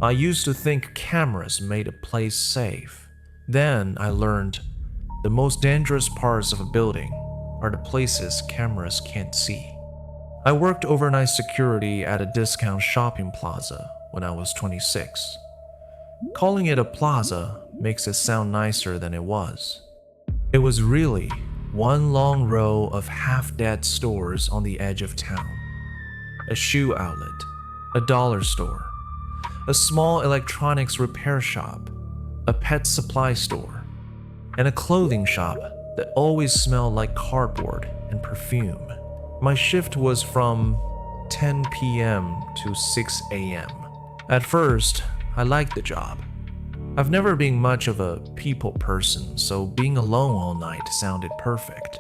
I used to think cameras made a place safe. Then I learned the most dangerous parts of a building are the places cameras can't see. I worked overnight security at a discount shopping plaza when I was 26. Calling it a plaza makes it sound nicer than it was. It was really one long row of half-dead stores on the edge of town. A shoe outlet, a dollar store, a small electronics repair shop, a pet supply store, and a clothing shop that always smelled like cardboard and perfume. My shift was from 10 p.m. to 6 a.m. At first, I liked the job. I've never been much of a people person, so being alone all night sounded perfect.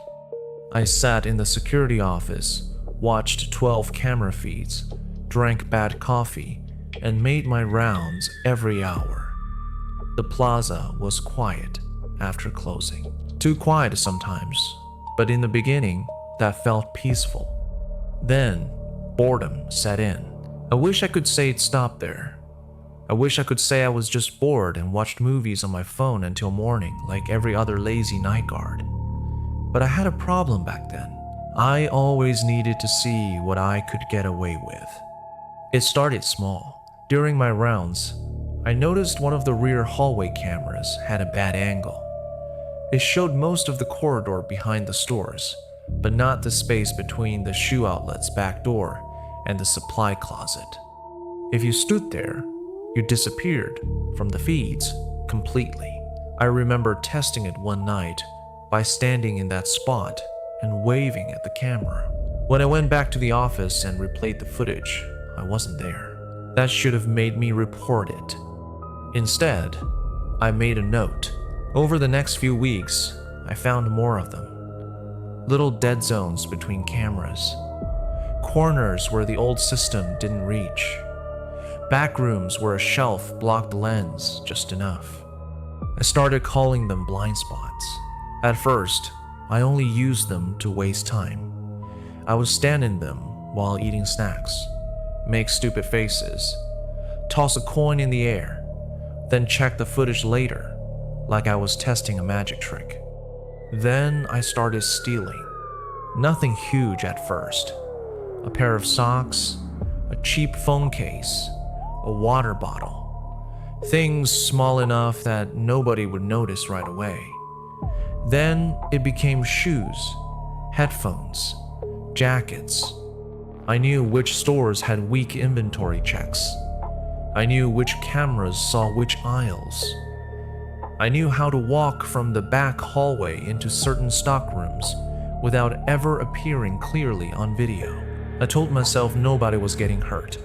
I sat in the security office, watched 12 camera feeds, drank bad coffee, and made my rounds every hour. The plaza was quiet after closing. Too quiet sometimes, but in the beginning, that felt peaceful. Then, boredom set in. I wish I could say it stopped there. I wish I could say I was just bored and watched movies on my phone until morning like every other lazy night guard. But I had a problem back then. I always needed to see what I could get away with. It started small. During my rounds, I noticed one of the rear hallway cameras had a bad angle. It showed most of the corridor behind the stores, but not the space between the shoe outlet's back door and the supply closet. If you stood there, you disappeared from the feeds completely. I remember testing it one night by standing in that spot and waving at the camera. When I went back to the office and replayed the footage, I wasn't there. That should have made me report it. Instead, I made a note. Over the next few weeks, I found more of them. Little dead zones between cameras. Corners where the old system didn't reach. Back rooms where a shelf blocked the lens just enough. I started calling them blind spots. At first, I only used them to waste time. I would stand in them while eating snacks, make stupid faces, toss a coin in the air, then check the footage later, like I was testing a magic trick. Then I started stealing. Nothing huge at first. A pair of socks, a cheap phone case, a water bottle. Things small enough that nobody would notice right away. Then it became shoes, headphones, jackets. I knew which stores had weak inventory checks. I knew which cameras saw which aisles. I knew how to walk from the back hallway into certain stock rooms without ever appearing clearly on video. I told myself nobody was getting hurt.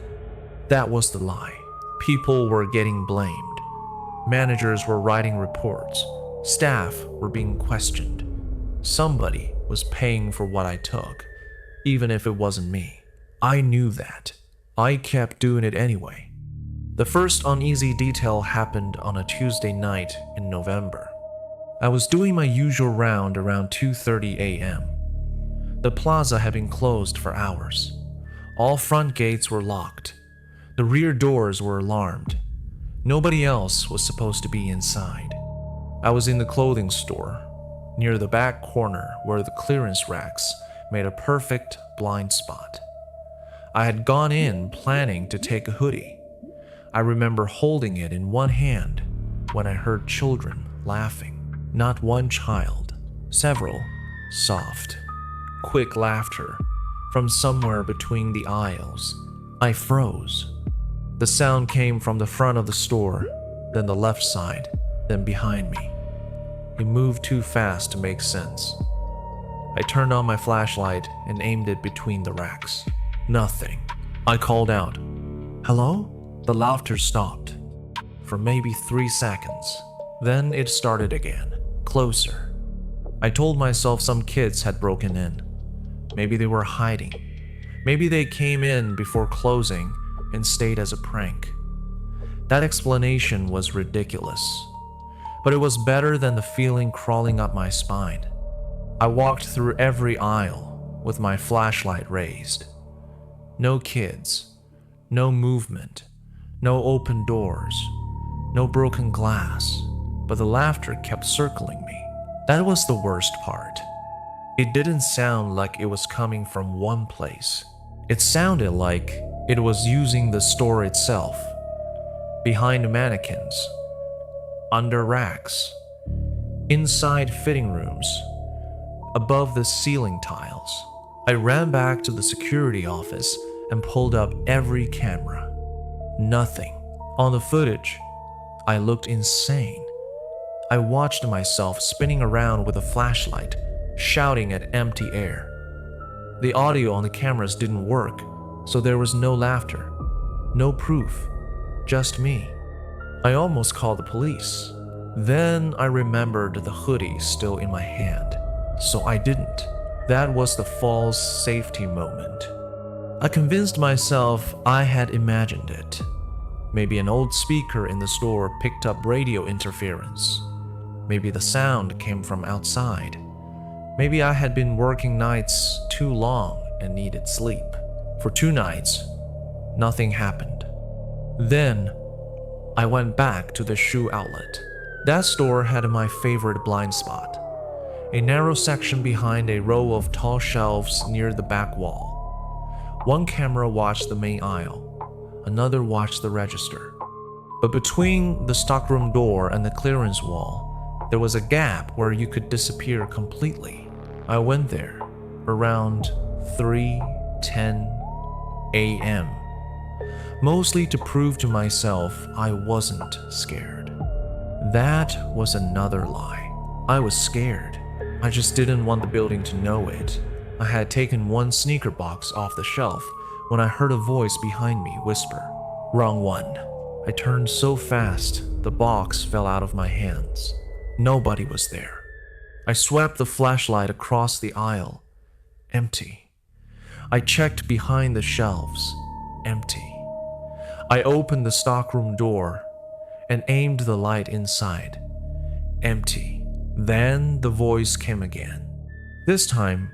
That was the lie. People were getting blamed. Managers were writing reports. Staff were being questioned. Somebody was paying for what I took, even if it wasn't me. I knew that. I kept doing it anyway. The first uneasy detail happened on a Tuesday night in November. I was doing my usual round around 2:30 a.m. The plaza had been closed for hours. All front gates were locked. The rear doors were alarmed. Nobody else was supposed to be inside. I was in the clothing store, near the back corner where the clearance racks made a perfect blind spot. I had gone in planning to take a hoodie. I remember holding it in one hand when I heard children laughing. Not one child, several, soft, quick laughter from somewhere between the aisles. I froze. The sound came from the front of the store, then the left side, then behind me. It moved too fast to make sense. I turned on my flashlight and aimed it between the racks. Nothing. I called out, "Hello?" The laughter stopped for maybe 3 seconds. Then it started again, closer. I told myself some kids had broken in. Maybe they were hiding. Maybe they came in before closing and stayed as a prank. That explanation was ridiculous, but it was better than the feeling crawling up my spine. I walked through every aisle with my flashlight raised. No kids, no movement, No open doors, no broken glass, but the laughter kept circling me. That was the worst part. It didn't sound like it was coming from one place. It sounded like it was using the store itself. Behind mannequins, under racks, inside fitting rooms, above the ceiling tiles. I ran back to the security office and pulled up every camera. Nothing. On the footage, I looked insane. I watched myself spinning around with a flashlight, shouting at empty air. The audio on the cameras didn't work, so there was no laughter, no proof, just me. I almost called the police. Then I remembered the hoodie still in my hand, so I didn't. That was the false safety moment. I convinced myself I had imagined it. Maybe an old speaker in the store picked up radio interference. Maybe the sound came from outside. Maybe I had been working nights too long and needed sleep. For 2 nights, nothing happened. Then, I went back to the shoe outlet. That store had my favorite blind spot, a narrow section behind a row of tall shelves near the back wall. One camera watched the main aisle, another watched the register. But between the stockroom door and the clearance wall, there was a gap where you could disappear completely. I went there around 3:10 a.m., mostly to prove to myself I wasn't scared. That was another lie. I was scared. I just didn't want the building to know it. I had taken one sneaker box off the shelf when I heard a voice behind me whisper, "Wrong one." I turned so fast, the box fell out of my hands. Nobody was there. I swept the flashlight across the aisle. Empty. I checked behind the shelves. Empty. I opened the stockroom door and aimed the light inside. Empty. Then the voice came again. This time,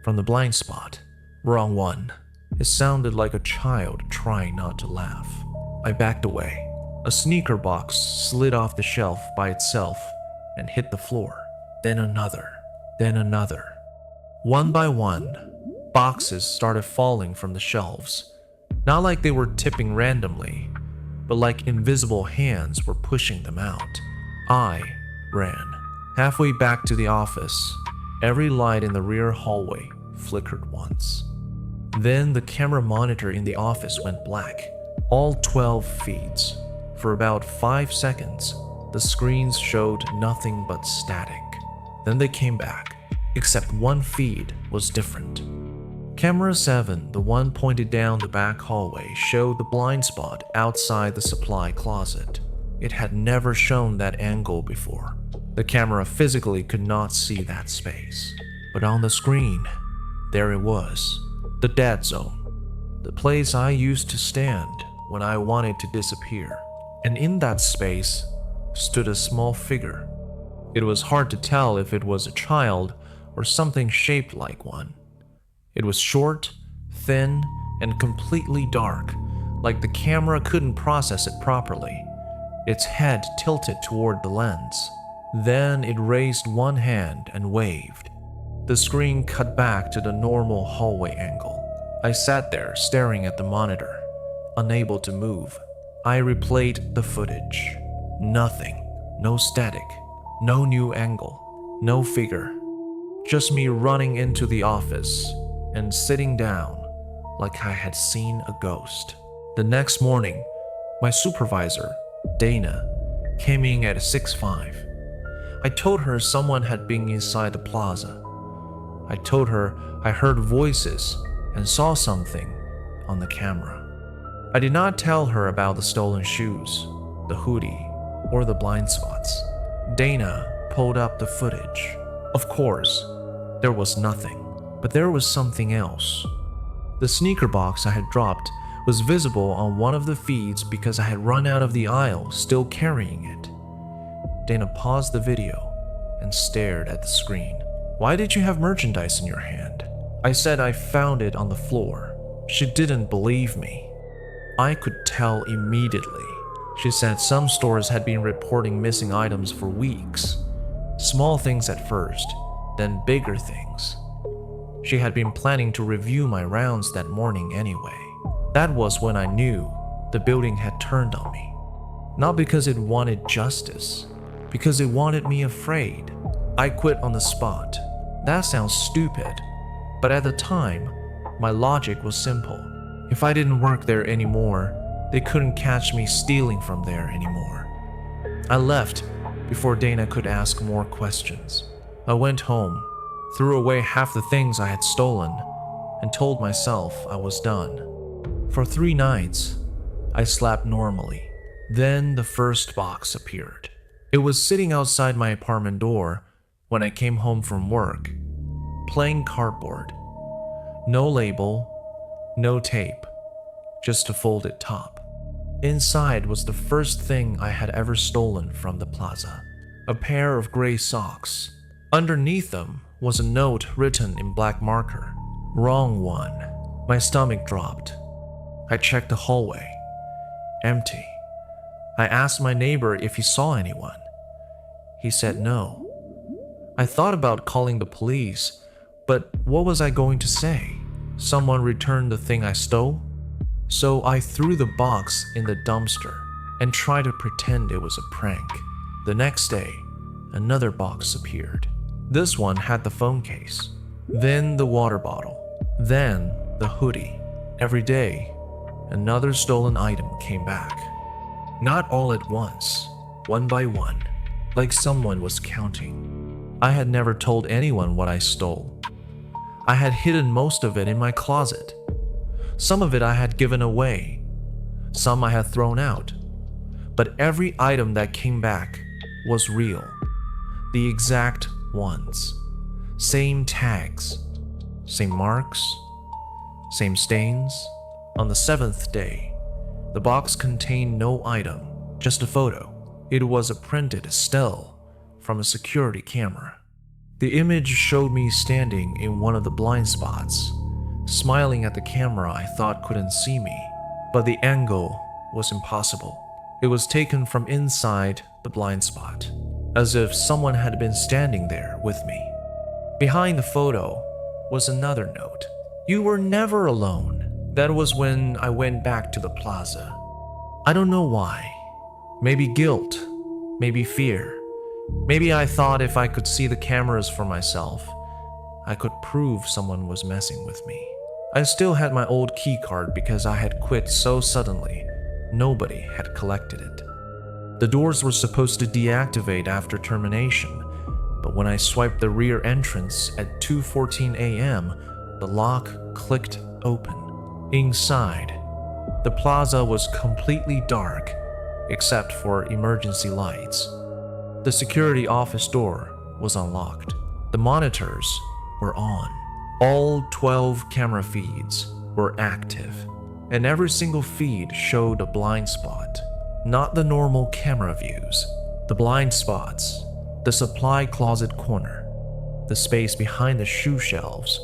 from the blind spot. "Wrong one." It sounded like a child trying not to laugh. I backed away. A sneaker box slid off the shelf by itself and hit the floor. Then another. Then another. One by one, boxes started falling from the shelves. Not like they were tipping randomly, but like invisible hands were pushing them out. I ran. Halfway back to the office, every light in the rear hallway flickered once. Then the camera monitor in the office went black. All 12 feeds. For about 5 seconds, the screens showed nothing but static. Then they came back, except one feed was different. Camera 7, the one pointed down the back hallway, showed the blind spot outside the supply closet. It had never shown that angle before. The camera physically could not see that space. But on the screen, there it was, the dead zone. The place I used to stand when I wanted to disappear. And in that space stood a small figure. It was hard to tell if it was a child or something shaped like one. It was short, thin, and completely dark, like the camera couldn't process it properly. Its head tilted toward the lens. Then it raised one hand and waved. The screen cut back to the normal hallway angle. I sat there staring at the monitor, unable to move. I replayed the footage. Nothing. No static. No new angle. No figure. Just me running into the office and sitting down like I had seen a ghost. The next morning, my supervisor, Dana, came in at 6:05. I told her someone had been inside the plaza. I told her I heard voices and saw something on the camera. I did not tell her about the stolen shoes, the hoodie, or the blind spots. Dana pulled up the footage. Of course, there was nothing, but there was something else. The sneaker box I had dropped was visible on one of the feeds because I had run out of the aisle still carrying it. Dana paused the video and stared at the screen. "Why did you have merchandise in your hand?" I said I found it on the floor. She didn't believe me. I could tell immediately. She said some stores had been reporting missing items for weeks. Small things at first, then bigger things. She had been planning to review my rounds that morning anyway. That was when I knew the building had turned on me. Not because it wanted justice, because it wanted me afraid. I quit on the spot. That sounds stupid, but at the time, my logic was simple. If I didn't work there anymore, they couldn't catch me stealing from there anymore. I left before Dana could ask more questions. I went home, threw away half the things I had stolen, and told myself I was done. For 3 nights, I slept normally. Then the first box appeared. It was sitting outside my apartment door when I came home from work. Plain cardboard. No label, no tape, just a folded top. Inside was the first thing I had ever stolen from the plaza. A pair of gray socks. Underneath them was a note written in black marker. Wrong one. My stomach dropped. I checked the hallway. Empty. I asked my neighbor if he saw anyone. He said no. I thought about calling the police, but what was I going to say? Someone returned the thing I stole? So I threw the box in the dumpster and tried to pretend it was a prank. The next day, another box appeared. This one had the phone case, then the water bottle, then the hoodie. Every day, another stolen item came back. Not all at once, one by one, like someone was counting. I had never told anyone what I stole. I had hidden most of it in my closet. Some of it I had given away. Some I had thrown out. But every item that came back was real. The exact ones. Same tags. Same marks. Same stains. On the 7th day, the box contained no item, just a photo. It was a printed still from a security camera. The image showed me standing in one of the blind spots, smiling at the camera I thought couldn't see me, but the angle was impossible. It was taken from inside the blind spot, as if someone had been standing there with me. Behind the photo was another note. You were never alone. That was when I went back to the plaza. I don't know why. Maybe guilt, maybe fear. Maybe I thought if I could see the cameras for myself, I could prove someone was messing with me. I still had my old key card because I had quit so suddenly, nobody had collected it. The doors were supposed to deactivate after termination, but when I swiped the rear entrance at 2:14 a.m., the lock clicked open. Inside, the plaza was completely dark, except for emergency lights. The security office door was unlocked. The monitors were on. All 12 camera feeds were active, and every single feed showed a blind spot. Not the normal camera views. The blind spots, the supply closet corner, the space behind the shoe shelves,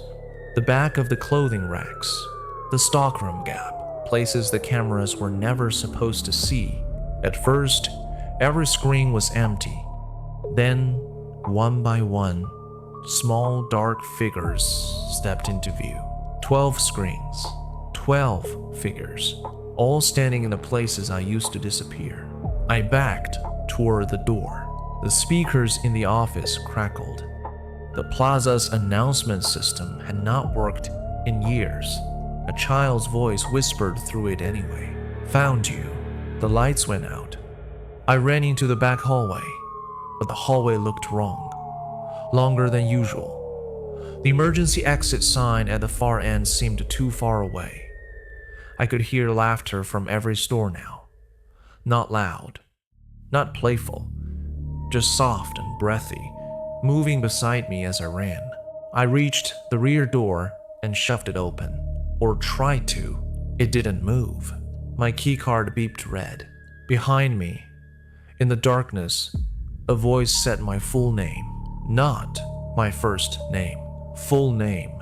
the back of the clothing racks, the stockroom gap, places the cameras were never supposed to see. At first, every screen was empty. Then, one by one, small dark figures stepped into view. 12 screens, 12 figures, all standing in the places I used to disappear. I backed toward the door. The speakers in the office crackled. The plaza's announcement system had not worked in years. A child's voice whispered through it anyway. Found you. The lights went out. I ran into the back hallway, but the hallway looked wrong. Longer than usual. The emergency exit sign at the far end seemed too far away. I could hear laughter from every store now. Not loud, not playful, just soft and breathy, moving beside me as I ran. I reached the rear door and shoved it open. Or tried to. It didn't move. My keycard beeped red. Behind me, in the darkness, a voice said my full name. Not my first name. Full name.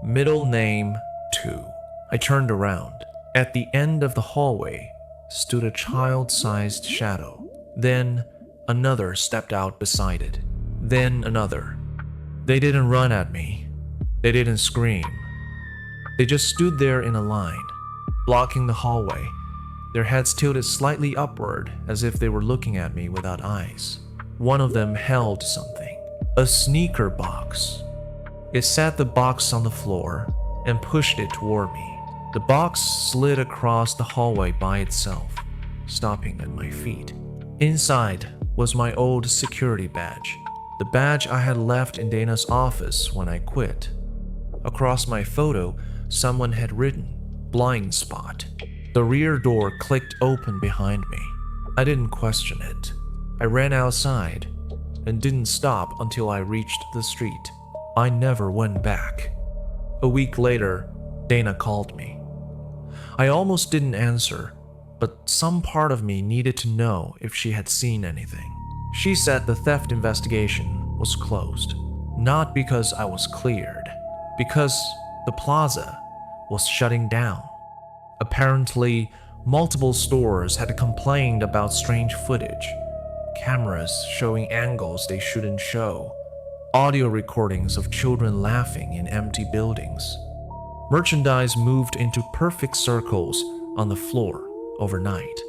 Middle name 2. I turned around. At the end of the hallway stood a child-sized shadow. Then another stepped out beside it. Then another. They didn't run at me. They didn't scream. They just stood there in a line, blocking the hallway, their heads tilted slightly upward as if they were looking at me without eyes. One of them held something, a sneaker box. It sat the box on the floor and pushed it toward me. The box slid across the hallway by itself, stopping at my feet. Inside was my old security badge, the badge I had left in Dana's office when I quit. Across my photo, someone had written, "Blind spot." The rear door clicked open behind me. I didn't question it. I ran outside and didn't stop until I reached the street. I never went back. A week later, Dana called me. I almost didn't answer, but some part of me needed to know if she had seen anything. She said the theft investigation was closed, not because I was cleared, because the plaza was shutting down. Apparently, multiple stores had complained about strange footage, cameras showing angles they shouldn't show, audio recordings of children laughing in empty buildings. Merchandise moved into perfect circles on the floor overnight.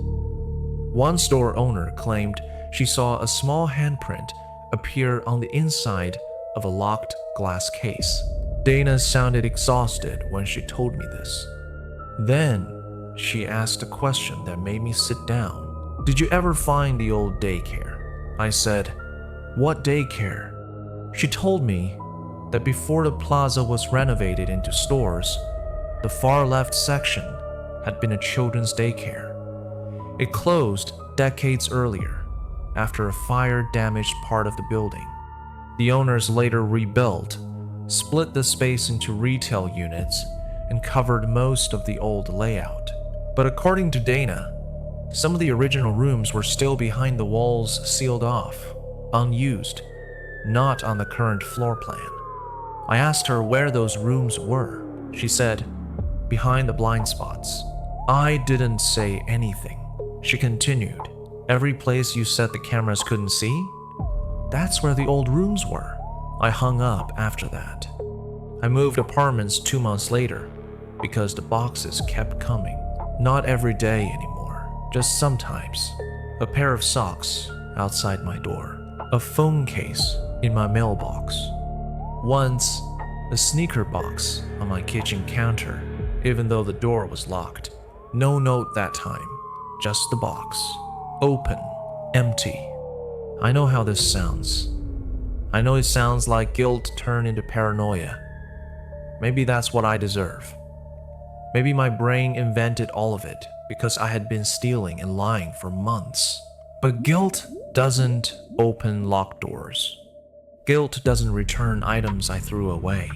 One store owner claimed she saw a small handprint appear on the inside of a locked glass case. Dana sounded exhausted when she told me this. Then, she asked a question that made me sit down. "Did you ever find the old daycare?" I said, "What daycare?" She told me that before the plaza was renovated into stores, the far left section had been a children's daycare. It closed decades earlier, after a fire damaged part of the building. The owners later rebuilt, split the space into retail units, and covered most of the old layout. But according to Dana, some of the original rooms were still behind the walls, sealed off, unused, not on the current floor plan. I asked her where those rooms were. She said, "Behind the blind spots." I didn't say anything. She continued, "Every place you said the cameras couldn't see? That's where the old rooms were." I hung up after that. I moved apartments 2 months later because the boxes kept coming. Not every day anymore, just sometimes. A pair of socks outside my door, a phone case in my mailbox. Once, a sneaker box on my kitchen counter, even though the door was locked. No note that time, just the box. Open, empty. I know how this sounds. I know it sounds like guilt turned into paranoia. Maybe that's what I deserve. Maybe my brain invented all of it because I had been stealing and lying for months. But guilt doesn't open locked doors. Guilt doesn't return items I threw away.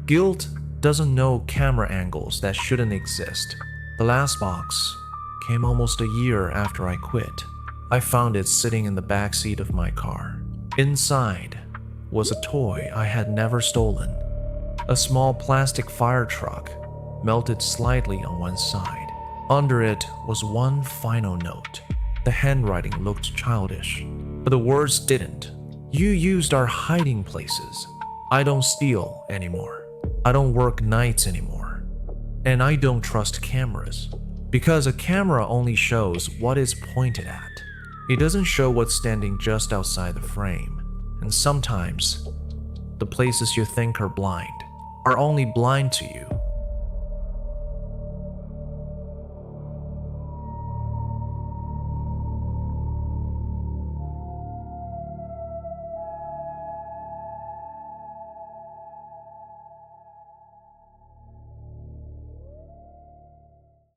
Guilt doesn't know camera angles that shouldn't exist. The last box came almost a year after I quit. I found it sitting in the backseat of my car. Inside was a toy I had never stolen. A small plastic fire truck, melted slightly on one side. Under it was one final note. The handwriting looked childish, but the words didn't. "You used our hiding places. I don't steal anymore. I don't work nights anymore. And I don't trust cameras. Because a camera only shows what is pointed at. It doesn't show what's standing just outside the frame. And sometimes, the places you think are blind are only blind to you